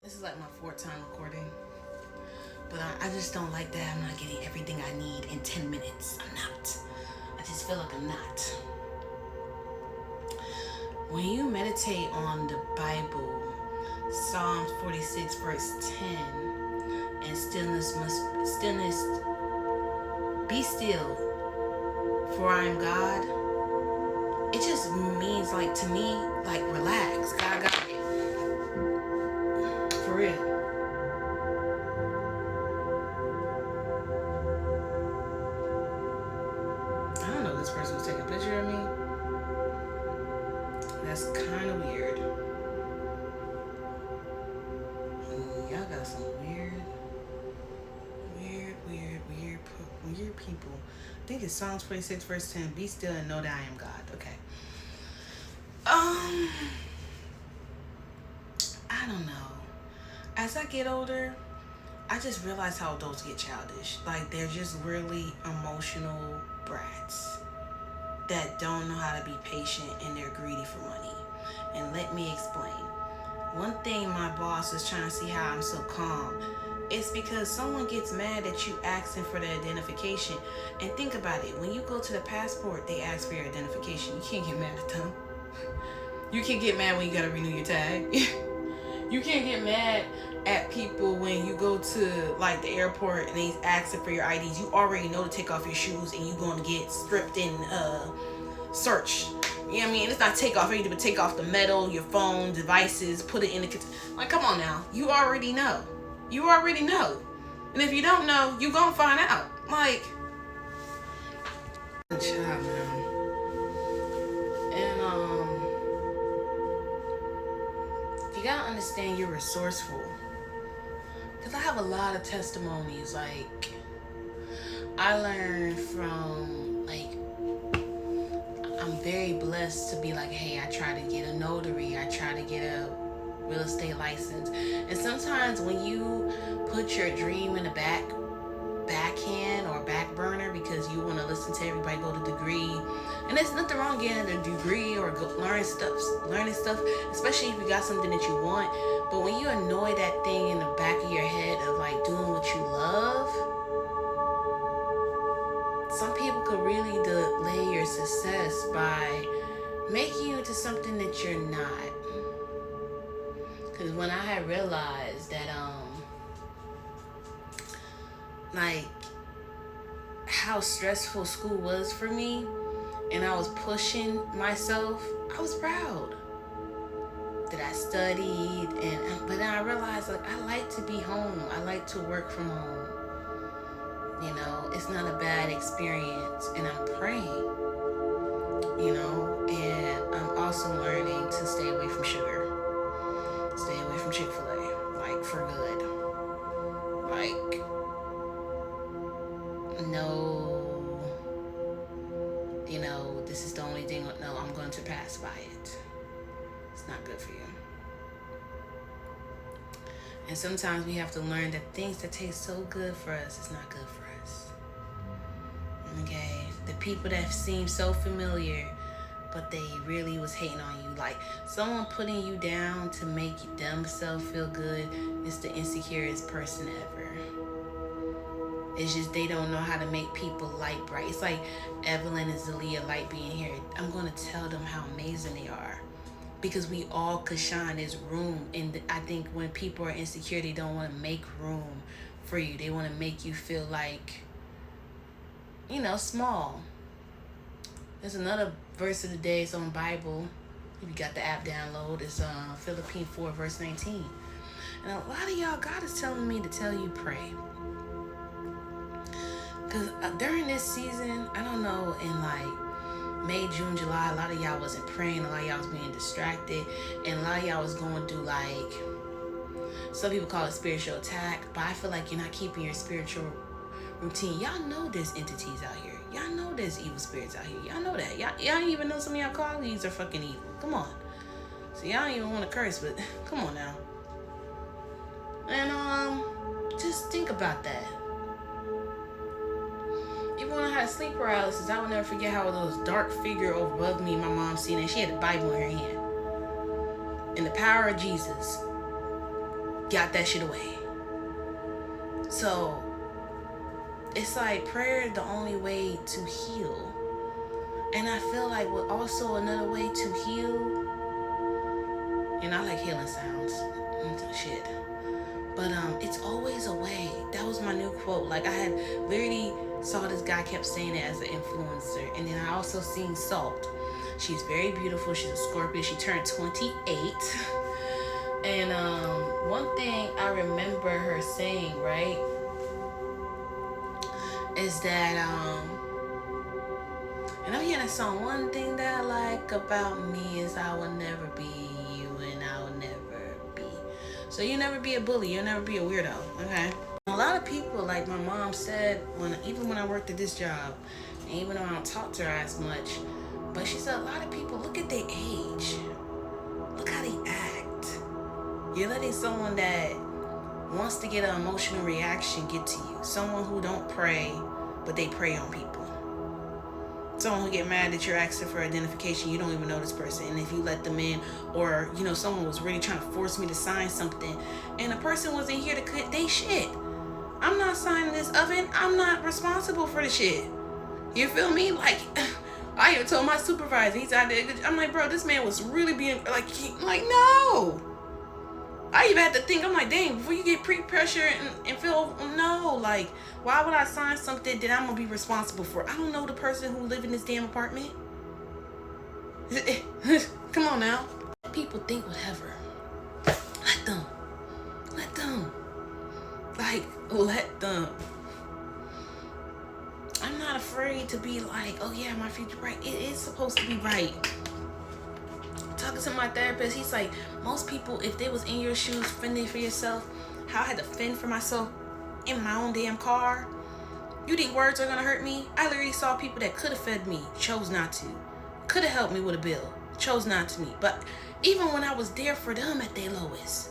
This is like my fourth time recording. But I just don't like that I'm not getting everything I need in 10 minutes. I'm not. I just feel like I'm not. When you meditate on the Bible, Psalms 46 verse 10, and stillness be still, for I am God. It just means, like, to me, like, relax. God got it. For real. I don't know if this person was taking a picture of me. That's kind of weird. Y'all got some weird people. I think it's Psalms 46 verse 10. Be still and know that I am God. Okay. I don't know. As I get older, I just realize how adults get childish. Like, they're just really emotional brats that don't know how to be patient, and they're greedy for money. And let me explain. One thing my boss is trying to see how I'm so calm. It's because someone gets mad at you asking for the identification. And think about it. When you go to the passport, they ask for your identification. You can't get mad at them. You can't get mad when you gotta renew your tag. You can't get mad at people when you go to, like, the airport and they asking for your IDs. You already know to take off your shoes and you're going to get stripped and searched. You know what I mean? It's not take off anything, but take off the metal, your phone, devices, put it in the kitchen. Like, come on now. You already know. You already know. And if you don't know, you gonna find out. Like, child, man. And you gotta understand you're resourceful. Because I have a lot of testimonies. Like, I learned from, like, I'm very blessed to be like, hey, I try to get a notary. I try to get a real estate license. And sometimes when you put your dream in the backhand or back burner because you want to listen to everybody go to degree, and there's nothing wrong getting a degree or learning stuff, especially if you got something that you want. But when you annoy that thing in the back of your head of, like, doing what you love, some people could really delay your success by making you into something that you're not. Because when I had realized that, like, how stressful school was for me, and I was pushing myself, I was proud that I studied. But then I realized, like, I like to be home. I like to work from home. You know, it's not a bad experience, and I'm praying. You know, and I'm also learning to stay away from sugar. Stay away from Chick-fil-A, like, for good. Like, no, you know, this is the only thing, no, I'm going to pass by it. It's not good for you. And sometimes we have to learn that things that taste so good for us is not good for us. Okay? The people that seem so familiar, but they really was hating on you. Like, someone putting you down to make themselves feel good is the insecurest person ever. It's just they don't know how to make people light bright. It's like Evelyn and Zalia Light being here. I'm going to tell them how amazing they are. Because we all could shine this room. And I think when people are insecure, they don't want to make room for you. They want to make you feel like, you know, small. There's another verse of the day. It's on Bible. If you got the app download, it's Philippines 4 verse 19. And a lot of y'all, God is telling me to tell you pray. Because during this season, I don't know, in like May, June, July, a lot of y'all wasn't praying. A lot of y'all was being distracted. And a lot of y'all was going through, like, some people call it spiritual attack. But I feel like you're not keeping your spiritual routine. Y'all know there's entities out here. Y'all know there's evil spirits out here. Y'all know that. Y'all even know some of y'all colleagues are fucking evil. Come on. So y'all don't even want to curse, but come on now. And just think about that. Even when I had sleep paralysis, I will never forget how there was a dark figure above me. My mom seen it. She had the Bible in her hand. And the power of Jesus. got that shit away. So it's like prayer is the only way to heal. And I feel like what also another way to heal, and I like healing sounds and shit. But it's always a way. That was my new quote. Like I had literally saw this guy kept saying it as an influencer. And then I also seen Salt. She's very beautiful. She's a Scorpio. She turned 28. And one thing I remember her saying, right, is that and I'm hearing that song. One thing that I like about me is I will never be you, and I will never be. So you never be a bully. You'll never be a weirdo. Okay. A lot of people, like my mom said, even when I worked at this job, and even though I don't talk to her as much, but she said a lot of people look at their age, look how they act. You're letting someone that wants to get an emotional reaction get to you. Someone who don't pray, but they prey on people. Someone who get mad that you're asking for identification, you don't even know this person. And if you let them in, or, you know, someone was really trying to force me to sign something, and the person wasn't here to cut they shit. I'm not signing this oven. I'm not responsible for the shit. You feel me? Like, I even told my supervisor, he's out there, I'm like, bro, this man was really being, like, no. I even had to think, I'm like, dang, before you get pressure and feel, no, like, why would I sign something that I'm going to be responsible for? I don't know the person who live in this damn apartment. Come on now. People think whatever. Let them. Let them. Like, let them. I'm not afraid to be like, oh yeah, my future bright. It is supposed to be bright. Talking to my therapist, he's like, most people, if they was in your shoes fending for yourself, how I had to fend for myself in my own damn car. You think words are gonna hurt me? I literally saw people that could have fed me, chose not to. Could have helped me with a bill, chose not to me. But even when I was there for them at their lowest,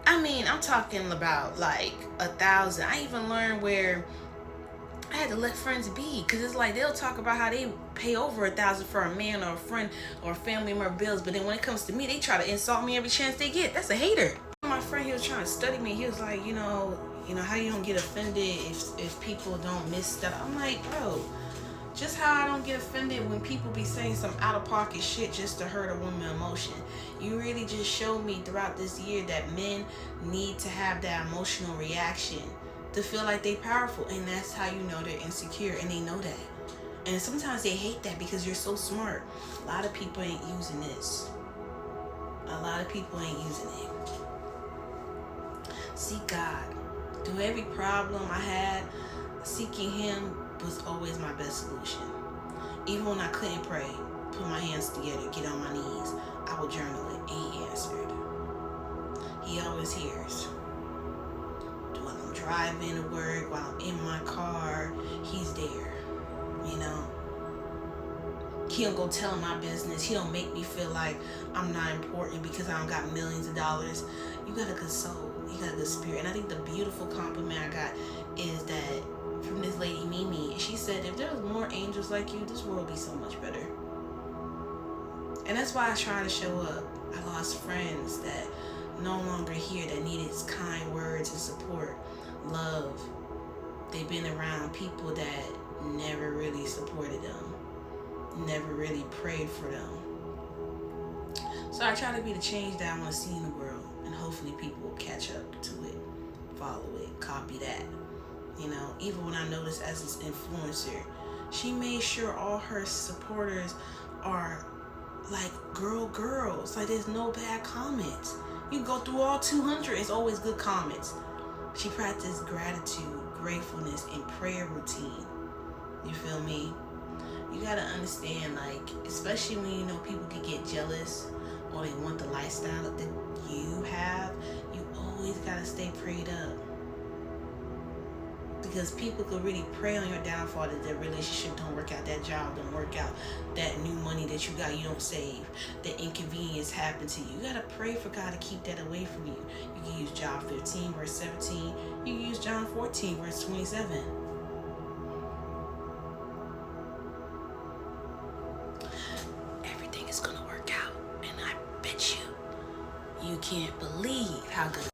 I mean, I'm talking about like 1,000. I even learned where I had to let friends be, because it's like they'll talk about how they pay over 1,000 for a man or a friend or a family member bills, but then when it comes to me, they try to insult me every chance they get. That's a hater. My friend, he was trying to study me. He was like, you know how you don't get offended if people don't miss stuff. I'm like, bro, just how I don't get offended when people be saying some out of pocket shit just to hurt a woman's emotion. You really just showed me throughout this year that men need to have that emotional reaction to feel like they powerful, and that's how you know they're insecure, and they know that. And sometimes they hate that because you're so smart. A lot of people ain't using this. A lot of people ain't using it. Seek God. Through every problem I had, seeking Him was always my best solution. Even when I couldn't pray, put my hands together, get on my knees, I would journal it, and He answered. He always hears. While I'm driving to work, while I'm in my car, He's there. You know, He don't go tell my business. He don't make me feel like I'm not important because I don't got millions of dollars. You got a good soul. You got a good spirit. And I think the beautiful compliment I got is that from this lady, Mimi. She said, if there was more angels like you, this world would be so much better. And that's why I try to show up. I lost friends that no longer here that needed kind words and support, love. They've been around people that never really supported them, never really prayed for them. So I try to be the change that I want to see in the world, and hopefully people will catch up to it, follow it, copy that. You know, even when I noticed as an influencer, she made sure all her supporters are like girls. Like there's no bad comments. You can go through all 200, it's always good comments. She practiced gratitude, gratefulness, and prayer routine. You feel me? You gotta understand, like, especially when you know people can get jealous or they want the lifestyle that you have, you always gotta stay prayed up. Because people could really prey on your downfall, that their relationship don't work out, that job don't work out, that new money that you got you don't save, the inconvenience happened to you. You gotta pray for God to keep that away from you. You can use John 15 verse 17. You can use John 14 verse 27. Everything is gonna work out, and I bet you can't believe how good